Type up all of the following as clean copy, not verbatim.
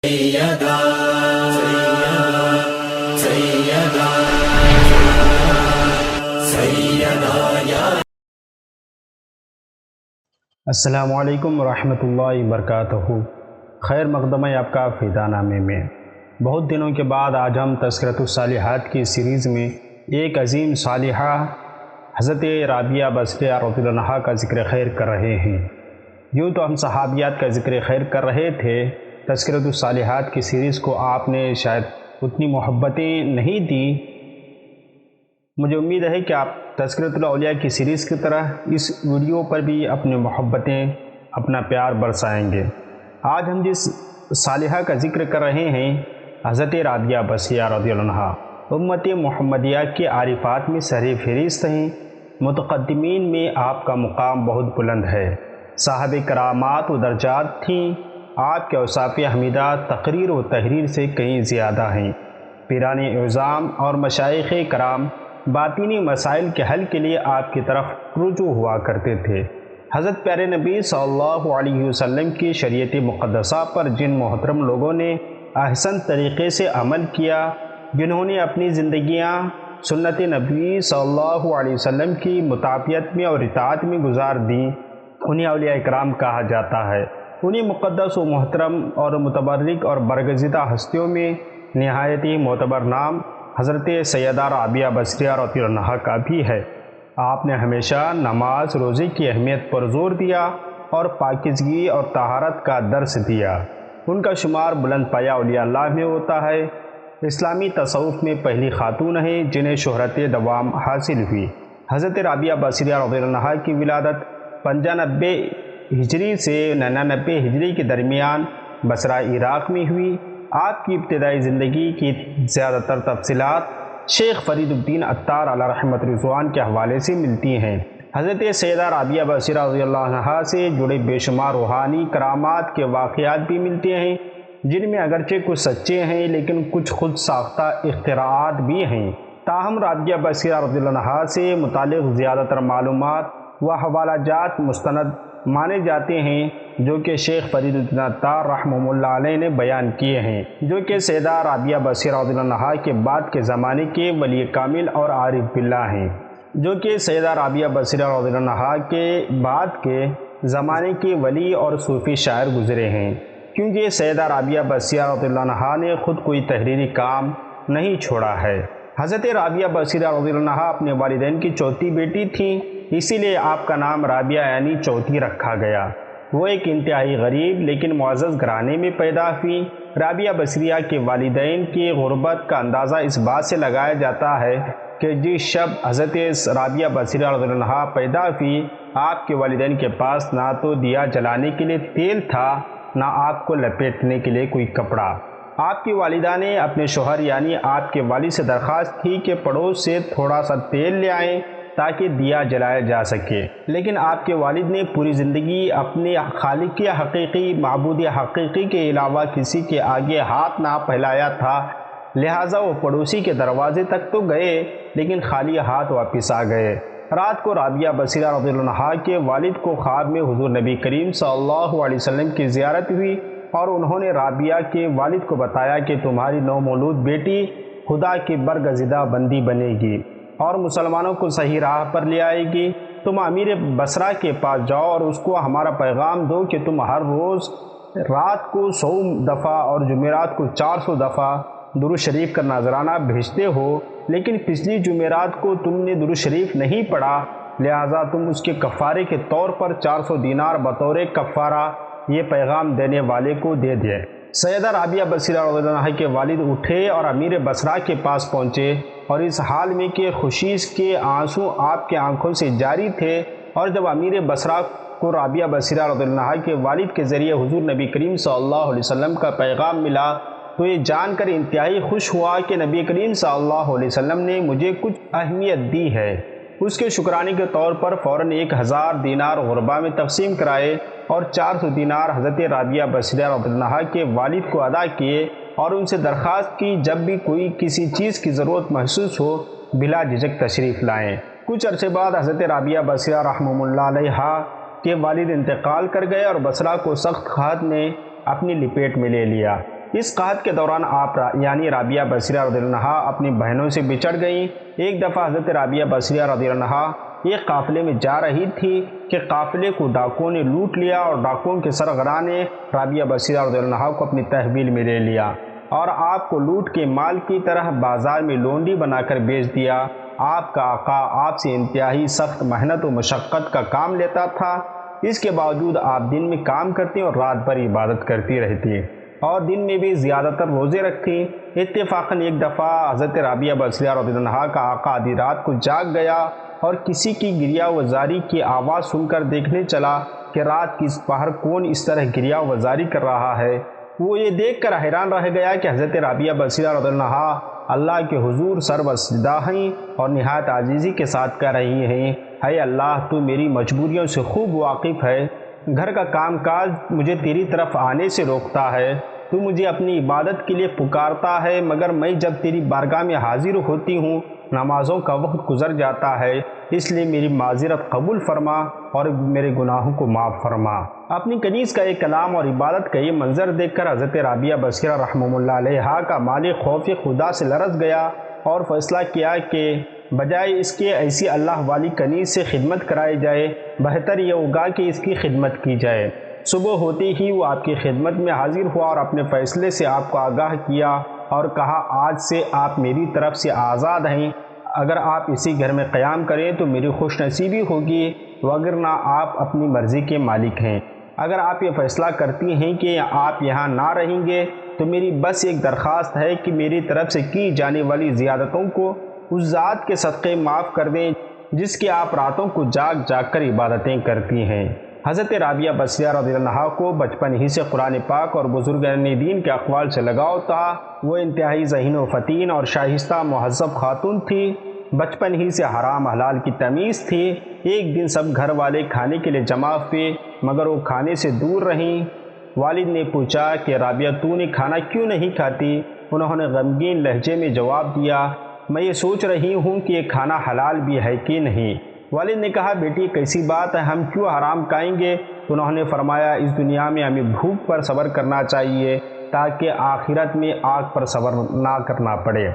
سیدہ سیدہ سیدہ یا السلام علیکم ورحمۃ اللہ وبرکاتہ۔ خیر مقدم ہے آپ کا فدا نامے میں۔ بہت دنوں کے بعد آج ہم تذکرۃ الصالحات کی سیریز میں ایک عظیم صالحہ حضرت رابعہ بصریہ رضی اللہ عنہا کا ذکر خیر کر رہے ہیں۔ یوں تو ہم صحابیات کا ذکر خیر کر رہے تھے، تذکرۃ الصالحات کی سیریز کو آپ نے شاید اتنی محبتیں نہیں دی۔ مجھے امید ہے کہ آپ تذکرۃ الاولیاء کی سیریز کی طرح اس ویڈیو پر بھی اپنی محبتیں، اپنا پیار برسائیں گے۔ آج ہم جس صالحہ کا ذکر کر رہے ہیں حضرت رابعہ بصریہ رضی اللہ عنہا، امت محمدیہ کے عارفات میں سر فہرست ہیں۔ متقدمین میں آپ کا مقام بہت بلند ہے، صاحب کرامات و درجات تھیں۔ آپ کے اوصاف حمیدہ تقریر و تحریر سے کہیں زیادہ ہیں۔ پیران اعظام اور مشائخ کرام باطنی مسائل کے حل کے لیے آپ کی طرف رجوع ہوا کرتے تھے۔ حضرت پیارے نبی صلی اللہ علیہ وسلم کی شریعت مقدسہ پر جن محترم لوگوں نے احسن طریقے سے عمل کیا، جنہوں نے اپنی زندگیاں سنت نبی صلی اللہ علیہ وسلم کی مطابقت میں اور اطاعت میں گزار دیں، انہیں اولیاء اکرام کہا جاتا ہے۔ انہیں مقدس و محترم اور متبرک اور برگزیدہ ہستیوں میں نہایت ہی معتبر نام حضرت سیدہ رابعہ بصریہ رضی اللہ عنہا کا بھی ہے۔ آپ نے ہمیشہ نماز روزے کی اہمیت پر زور دیا اور پاکیزگی اور طہارت کا درس دیا۔ ان کا شمار بلند پایہ اولیاء اللہ میں ہوتا ہے۔ اسلامی تصوف میں پہلی خاتون ہیں جنہیں شہرت دوام حاصل ہوئی۔ حضرت رابعہ بصریہ رضی اللہ عنہا کی ولادت 95 ہجری سے 99 ہجری کے درمیان بصرہ عراق میں ہوئی۔ آپ کی ابتدائی زندگی کی زیادہ تر تفصیلات شیخ فرید الدین عطار علیہ رحمت رضوان کے حوالے سے ملتی ہیں۔ حضرت سیدہ رابعہ بصریہ رضی اللہ عنہا سے جڑے بے شمار روحانی کرامات کے واقعات بھی ملتے ہیں، جن میں اگرچہ کچھ سچے ہیں لیکن کچھ خود ساختہ اختراعات بھی ہیں۔ تاہم رابعہ بصریہ رضی اللہ عنہا سے متعلق زیادہ تر معلومات و حوالہ جات مستند مانے جاتے ہیں، جو کہ شیخ فرید الدین عطار رحمہ اللہ علیہ نے بیان کیے ہیں، جو کہ سیدہ رابعہ بصریہ رضی اللہ عنہا کے بعد کے زمانے کے ولی کامل اور عارف باللہ ہیں، جو کہ سیدہ رابعہ بصریہ رضی اللہ عنہا کے بعد کے زمانے کے ولی اور صوفی شاعر گزرے ہیں، کیونکہ سیدہ رابعہ بصریہ رضی اللہ عنہا نے خود کوئی تحریری کام نہیں چھوڑا ہے۔ حضرت رابعہ بصریہ رضی اللہ عنہا اپنے والدین کی چوتھی بیٹی تھیں، اسی لیے آپ کا نام رابعہ یعنی چوتھی رکھا گیا۔ وہ ایک انتہائی غریب لیکن معزز گھرانے میں پیدا ہوئی۔ رابعہ بصریہ کے والدین کی غربت کا اندازہ اس بات سے لگایا جاتا ہے کہ جس شب حضرت رابعہ بصریہ رضی اللہ عنہا پیدا ہوئی، آپ کے والدین کے پاس نہ تو دیا جلانے کے لیے تیل تھا، نہ آپ کو لپیٹنے کے لیے کوئی کپڑا۔ آپ کی والدہ نے اپنے شوہر یعنی آپ کے والد سے درخواست کی کہ پڑوس سے تھوڑا سا تیل لے آئیں تاکہ دیا جلایا جا سکے، لیکن آپ کے والد نے پوری زندگی اپنے خالق حقیقی، معبود حقیقی کے علاوہ کسی کے آگے ہاتھ نہ پھیلایا تھا، لہٰذا وہ پڑوسی کے دروازے تک تو گئے لیکن خالی ہاتھ واپس آ گئے۔ رات کو رابعہ بصریہ رضی اللہ عنہا کے والد کو خواب میں حضور نبی کریم صلی اللہ علیہ وسلم کی زیارت ہوئی اور انہوں نے رابعہ کے والد کو بتایا کہ تمہاری نومولود بیٹی خدا کی برگزیدہ بندی بنے گی اور مسلمانوں کو صحیح راہ پر لے آئے گی۔ تم امیر بصرہ کے پاس جاؤ اور اس کو ہمارا پیغام دو کہ تم ہر روز رات کو 100 دفعہ اور جمعرات کو 400 دفعہ درود شریف کا نذرانہ بھیجتے ہو، لیکن پچھلی جمعرات کو تم نے درود شریف نہیں پڑھا، لہٰذا تم اس کے کفارے کے طور پر 400 دینار بطور کفارہ یہ پیغام دینے والے کو دے دیں۔ سیدہ رابعہ بصریہ رضی اللہ عنہا کے والد اٹھے اور امیر بصرہ کے پاس پہنچے، اور اس حال میں کہ خوشی کے آنسو آپ کے آنکھوں سے جاری تھے، اور جب امیر بصرہ کو رابعہ بصریہ رضی اللہ عنہا کے والد کے ذریعے حضور نبی کریم صلی اللہ علیہ وسلم کا پیغام ملا تو یہ جان کر انتہائی خوش ہوا کہ نبی کریم صلی اللہ علیہ وسلم نے مجھے کچھ اہمیت دی ہے۔ اس کے شکرانے کے طور پر فوراً 1000 دینار غربا میں تقسیم کرائے اور 400 دینار حضرت رابعہ بصریہ رضی اللہ عنہا کے والد کو ادا کیے، اور ان سے درخواست کی جب بھی کوئی کسی چیز کی ضرورت محسوس ہو بلا جھجک تشریف لائیں۔ کچھ عرصے بعد حضرت رابعہ بصریہ رحمہ اللہ علیہا کے والد انتقال کر گئے اور بصرہ کو سخت قحط نے اپنی لپیٹ میں لے لیا۔ اس قحط کے دوران آپ یعنی رابعہ بصریہ رضی اللہ عنہا اپنی بہنوں سے بچھڑ گئیں۔ ایک دفعہ حضرت رابعہ بصریہ رضی اللہ عنہا ایک قافلے میں جا رہی تھی کہ قافلے کو ڈاکوؤں نے لوٹ لیا اور ڈاکوؤں کے سرغرا نے رابعہ بصریہ رضی اللہ عنہا کو اپنی تحویل میں لے لیا اور آپ کو لوٹ کے مال کی طرح بازار میں لونڈی بنا کر بیچ دیا۔ آپ کا آقا آپ سے انتہائی سخت محنت و مشقت کا کام لیتا تھا، اس کے باوجود آپ دن میں کام کرتی اور رات بھر عبادت کرتی رہتی اور دن میں بھی زیادہ تر روزے رکھتی۔ اتفاقاً ایک دفعہ حضرت رابعہ بصریہ رضی اللہ عنہا کا آقا آدھی رات کو جاگ گیا اور کسی کی گریہ وزاری کی آواز سن کر دیکھنے چلا کہ رات کی پہر کون اس طرح گریہ وزاری کر رہا ہے۔ وہ یہ دیکھ کر حیران رہ گیا کہ حضرت رابعہ بصریہ رضی اللہ عنہا اللہ کے حضور سرو سجدہ ہیں اور نہایت عاجزی کے ساتھ کہہ رہی ہیں، اے اللہ تو میری مجبوریوں سے خوب واقف ہے، گھر کا کام کاج مجھے تیری طرف آنے سے روکتا ہے، تو مجھے اپنی عبادت کے لیے پکارتا ہے، مگر میں جب تیری بارگاہ میں حاضر ہوتی ہوں نمازوں کا وقت گزر جاتا ہے، اس لیے میری معذرت قبول فرما اور میرے گناہوں کو معاف فرما۔ اپنی کنیز کا ایک کلام اور عبادت کا یہ منظر دیکھ کر حضرت رابعہ بصریہ رحمہ اللہ علیہا کا مالک خوف خدا سے لرز گیا اور فیصلہ کیا کہ بجائے اس کے ایسی اللہ والی کنیز سے خدمت کرائی جائے، بہتر یہ ہوگا کہ اس کی خدمت کی جائے۔ صبح ہوتے ہی وہ آپ کی خدمت میں حاضر ہوا اور اپنے فیصلے سے آپ کو آگاہ کیا اور کہا، آج سے آپ میری طرف سے آزاد ہیں، اگر آپ اسی گھر میں قیام کریں تو میری خوش نصیبی ہوگی، وگرنہ آپ اپنی مرضی کے مالک ہیں۔ اگر آپ یہ فیصلہ کرتی ہیں کہ آپ یہاں نہ رہیں گے تو میری بس ایک درخواست ہے کہ میری طرف سے کی جانے والی زیادتوں کو اس ذات کے صدقے معاف کر دیں جس کے آپ راتوں کو جاگ جاگ کر عبادتیں کرتی ہیں۔ حضرت رابعہ بصریہ رضی اللہ عنہا کو بچپن ہی سے قرآن پاک اور بزرگان دین کے اقوال سے لگاؤ تھا۔ وہ انتہائی ذہین و فطین اور شائستہ مہذب خاتون تھی، بچپن ہی سے حرام حلال کی تمیز تھی۔ ایک دن سب گھر والے کھانے کے لیے جمع ہوئے مگر وہ کھانے سے دور رہیں۔ والد نے پوچھا کہ رابعہ تو نے کھانا کیوں نہیں کھاتی؟ انہوں نے غمگین لہجے میں جواب دیا، میں یہ سوچ رہی ہوں کہ یہ کھانا حلال بھی ہے کہ نہیں۔ والد نے کہا، بیٹی کیسی بات ہے، ہم کیوں حرام کھائیں گے؟ انہوں نے فرمایا، اس دنیا میں ہمیں بھوک پر صبر کرنا چاہیے تاکہ آخرت میں آگ پر صبر نہ کرنا پڑے۔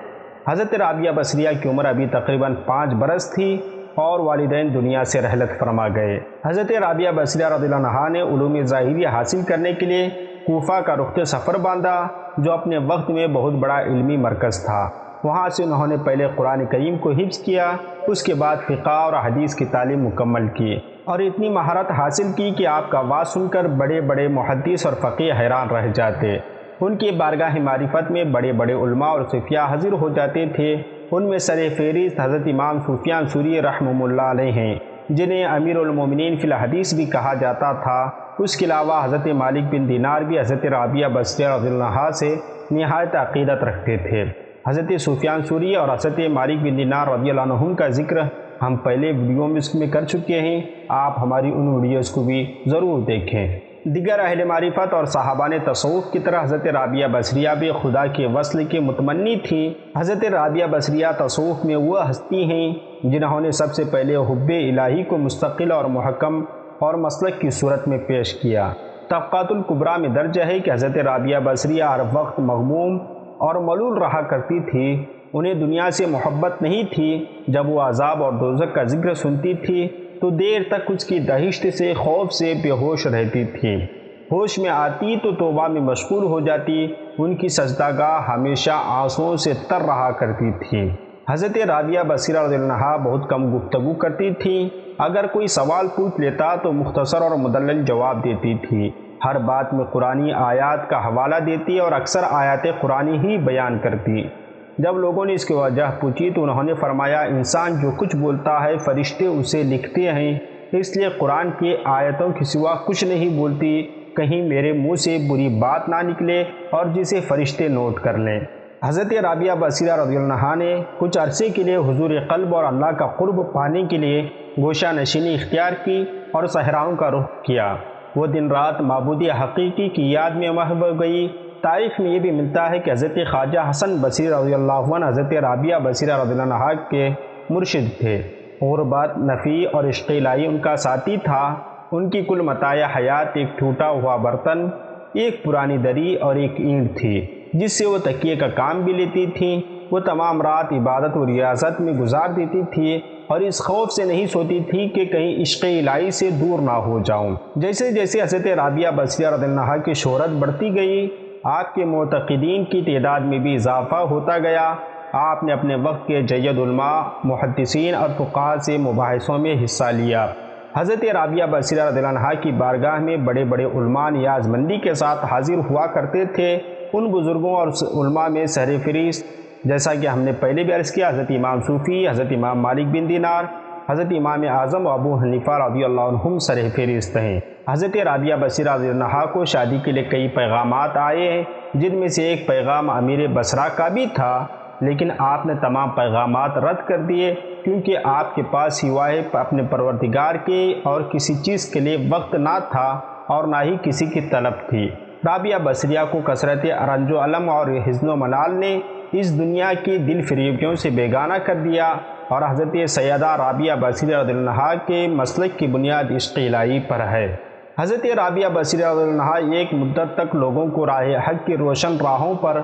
حضرت رابعہ بصریہ کی عمر ابھی تقریباً 5 برس تھی اور والدین دنیا سے رحلت فرما گئے۔ حضرت رابعہ بصریہ رضی اللہ عنہا نے علوم ظاہریہ حاصل کرنے کے لیے کوفہ کا رخ سفر باندھا جو اپنے وقت میں بہت بڑا علمی مرکز تھا۔ وہاں سے انہوں نے پہلے قرآن کریم کو حفظ کیا، اس کے بعد فقہ اور حدیث کی تعلیم مکمل کی اور اتنی مہارت حاصل کی کہ آپ کا آواز سن کر بڑے بڑے محدث اور فقیہ حیران رہ جاتے۔ ان کی بارگاہ معرفت میں بڑے بڑے علماء اور صوفیہ حاضر ہو جاتے تھے۔ ان میں سر فہرست حضرت امام سفیان ثوری رحمہ اللہ علیہ ہیں، جنہیں امیر المومنین فی الحدیث بھی کہا جاتا تھا۔ اس کے علاوہ حضرت مالک بن دینار بھی حضرت رابعہ بصریہ رضی اللہ عنہ سے نہایت عقیدت رکھتے تھے۔ حضرت سفیان ثوری اور حضرت مالک بن دینار رضی اللہ عنہم کا ذکر ہم پہلے ویڈیو میں کر چکے ہیں، آپ ہماری ان ویڈیوز کو بھی ضرور دیکھیں۔ دیگر اہل معرفت اور صحابان تصوف کی طرح حضرت رابعہ بصریہ بھی خدا کے وصل کے متمنی تھیں۔ حضرت رابعہ بصریہ تصوف میں وہ ہستی ہیں جنہوں نے سب سے پہلے حب الہی کو مستقل اور محکم اور مسلک کی صورت میں پیش کیا۔ طبقات الکبریٰ میں درج ہے کہ حضرت رابعہ بصریہ ہر وقت مغموم اور ملول رہا کرتی تھی، انہیں دنیا سے محبت نہیں تھی۔ جب وہ عذاب اور دوزخ کا ذکر سنتی تھی تو دیر تک اس کی دہشت سے خوف سے بے ہوش رہتی تھی، ہوش میں آتی تو توبہ میں مشغول ہو جاتی، ان کی سجدہ گاہ ہمیشہ آنسوؤں سے تر رہا کرتی تھی۔ حضرت رابعہ بصریہ رضی اللہ عنہا بہت کم گفتگو کرتی تھیں، اگر کوئی سوال پوچھ لیتا تو مختصر اور مدلل جواب دیتی تھی، ہر بات میں قرآنی آیات کا حوالہ دیتی اور اکثر آیات قرآنی ہی بیان کرتی۔ جب لوگوں نے اس کی وجہ پوچھی تو انہوں نے فرمایا، انسان جو کچھ بولتا ہے فرشتے اسے لکھتے ہیں، اس لیے قرآن کی آیتوں کے سوا کچھ نہیں بولتی، کہیں میرے منہ سے بری بات نہ نکلے اور جسے فرشتے نوٹ کر لیں۔ حضرت رابعہ بصریہ رضی اللہ عنہا نے کچھ عرصے کے لیے حضور قلب اور اللہ کا قرب پانے کے لیے گوشہ نشینی اختیار کی اور صحراؤں کا رخ کیا۔ وہ دن رات معبود حقیقی کی یاد میں محو گئی۔ تاریخ میں یہ بھی ملتا ہے کہ حضرت خواجہ حسن بصری رضی اللہ عنہ حضرت رابعہ بصریہ رضی اللہ عنہ کے مرشد تھے۔ غربت، نفی اور عشق الہی ان کا ساتھی تھا۔ ان کی کل متاع حیات ایک ٹوٹا ہوا برتن، ایک پرانی دری اور ایک اینٹ تھی جس سے وہ تکیے کا کام بھی لیتی تھیں۔ وہ تمام رات عبادت و ریاضت میں گزار دیتی تھی اور اس خوف سے نہیں سوتی تھی کہ کہیں عشق الہی سے دور نہ ہو جاؤں۔ جیسے جیسے حضرت رابعہ بصریہ رضی اللہ عنہا کی شہرت بڑھتی گئی، آپ کے معتقدین کی تعداد میں بھی اضافہ ہوتا گیا۔ آپ نے اپنے وقت کے جید علماء، محدثین اور فقہاء سے مباحثوں میں حصہ لیا۔ حضرت رابعہ بصریہ رضی اللہ عنہا کی بارگاہ میں بڑے بڑے علماء نیاز مندی کے ساتھ حاضر ہوا کرتے تھے۔ ان بزرگوں اور علماء میں سر فہرست، جیسا کہ ہم نے پہلے بھی عرض کیا، حضرت امام صوفی، حضرت امام مالک بن دینار، حضرت امام اعظم و ابو حنیفہ رضی اللہ عنہم سر فہرست ہیں۔ حضرت رابعہ بصریہ رضی اللہ عنہا کو شادی کے لیے کئی پیغامات آئے ہیں، جن میں سے ایک پیغام امیر بصرہ کا بھی تھا، لیکن آپ نے تمام پیغامات رد کر دیے، کیونکہ آپ کے پاس سوائے اپنے پروردگار کے اور کسی چیز کے لیے وقت نہ تھا اور نہ ہی کسی کی طلب تھی۔ رابعہ بصریہ کو کثرت رنج و علم اور حزن و ملال نے اس دنیا کی دل فریبیوں سے بیگانہ کر دیا، اور حضرت سیدہ رابعہ بصریہ رضی اللہ عنہا کے مسلک کی بنیاد عشق الہی پر ہے۔ حضرت رابعہ بصریہ رضی اللہ عنہا ایک مدت تک لوگوں کو راہ حق کی روشن راہوں پر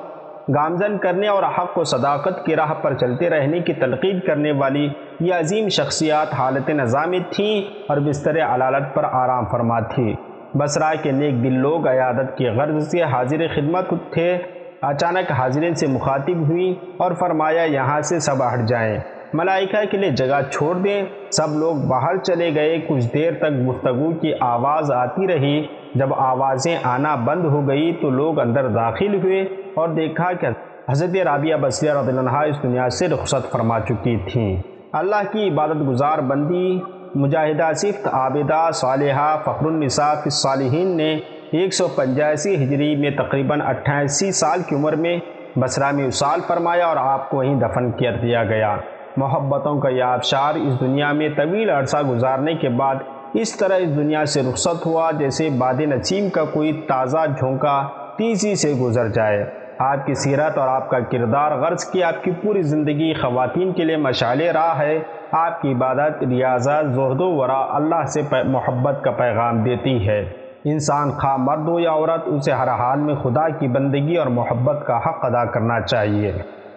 گامزن کرنے اور حق و صداقت کی راہ پر چلتے رہنے کی تلقین کرنے والی یہ عظیم شخصیات حالت نظام تھیں اور بستر علالت پر آرام فرما تھی۔ بصرہ کے نیک دل لوگ عیادت کی غرض سے حاضر خدمت تھے۔ اچانک حاضرین سے مخاطب ہوئی اور فرمایا، یہاں سے سب ہٹ جائیں، ملائکہ کے لیے جگہ چھوڑ دیں۔ سب لوگ باہر چلے گئے۔ کچھ دیر تک گفتگو کی آواز آتی رہی۔ جب آوازیں آنا بند ہو گئی تو لوگ اندر داخل ہوئے اور دیکھا کہ حضرت رابعہ بصریہ رضی اللہ عنہا اس دنیا سے رخصت فرما چکی تھیں۔ اللہ کی عبادت گزار بندی، مجاہدہ صفت، عابدہ، صالحہ، فخر النساء فی الصالحین نے 185 ہجری میں تقریباً 88 سال کی عمر میں بصرہ میں وصال فرمایا اور آپ کو وہیں دفن کر دیا گیا۔ محبتوں کا یہ آبشار اس دنیا میں طویل عرصہ گزارنے کے بعد اس طرح اس دنیا سے رخصت ہوا جیسے باد نسیم کا کوئی تازہ جھونکا تیزی سے گزر جائے۔ آپ کی سیرت اور آپ کا کردار غرض کی آپ کی پوری زندگی خواتین کے لیے مشعل راہ ہے۔ آپ کی عبادت، ریاضت، زہد و ورع اللہ سے محبت کا پیغام دیتی ہے۔ انسان خواہ مرد ہو یا عورت، اسے ہر حال میں خدا کی بندگی اور محبت کا حق ادا کرنا چاہیے۔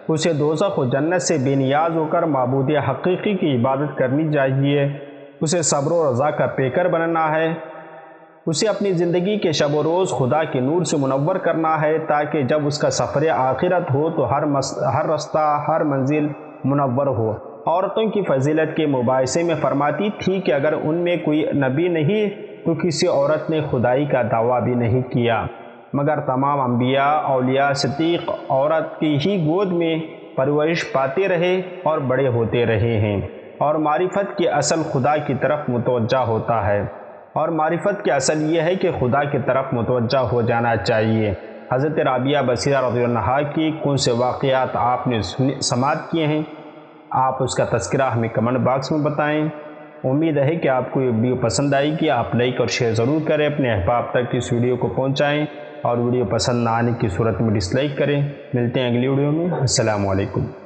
اسے دوزخ و جنت سے بے نیاز ہو کر معبود حقیقی کی عبادت کرنی چاہیے۔ اسے صبر و رضا کا پیکر بننا ہے۔ اسے اپنی زندگی کے شب و روز خدا کے نور سے منور کرنا ہے، تاکہ جب اس کا سفر آخرت ہو تو ہر رستہ، ہر منزل منور ہو۔ عورتوں کی فضیلت کے مباحثے میں فرماتی تھی کہ اگر ان میں کوئی نبی نہیں تو کسی عورت نے خدائی کا دعویٰ بھی نہیں کیا، مگر تمام انبیاء، اولیاء، صدیق عورت کی ہی گود میں پرورش پاتے رہے اور بڑے ہوتے رہے ہیں، اور معرفت کے اصل خدا کی طرف متوجہ ہوتا ہے، اور معرفت کے اصل یہ ہے کہ خدا کی طرف متوجہ ہو جانا چاہیے۔ حضرت رابعہ بصریہ رضی اللہ عنہا کی کون سے واقعات آپ نے سماعت کیے ہیں، آپ اس کا تذکرہ ہمیں کمنٹ باکس میں بتائیں۔ امید ہے کہ آپ کو یہ ویڈیو پسند آئی کہ آپ لائک اور شیئر ضرور کریں، اپنے احباب تک اس ویڈیو کو پہنچائیں، اور ویڈیو پسند نہ آنے کی صورت میں ڈس لائک کریں۔ ملتے ہیں اگلی ویڈیو میں۔ السلام علیکم۔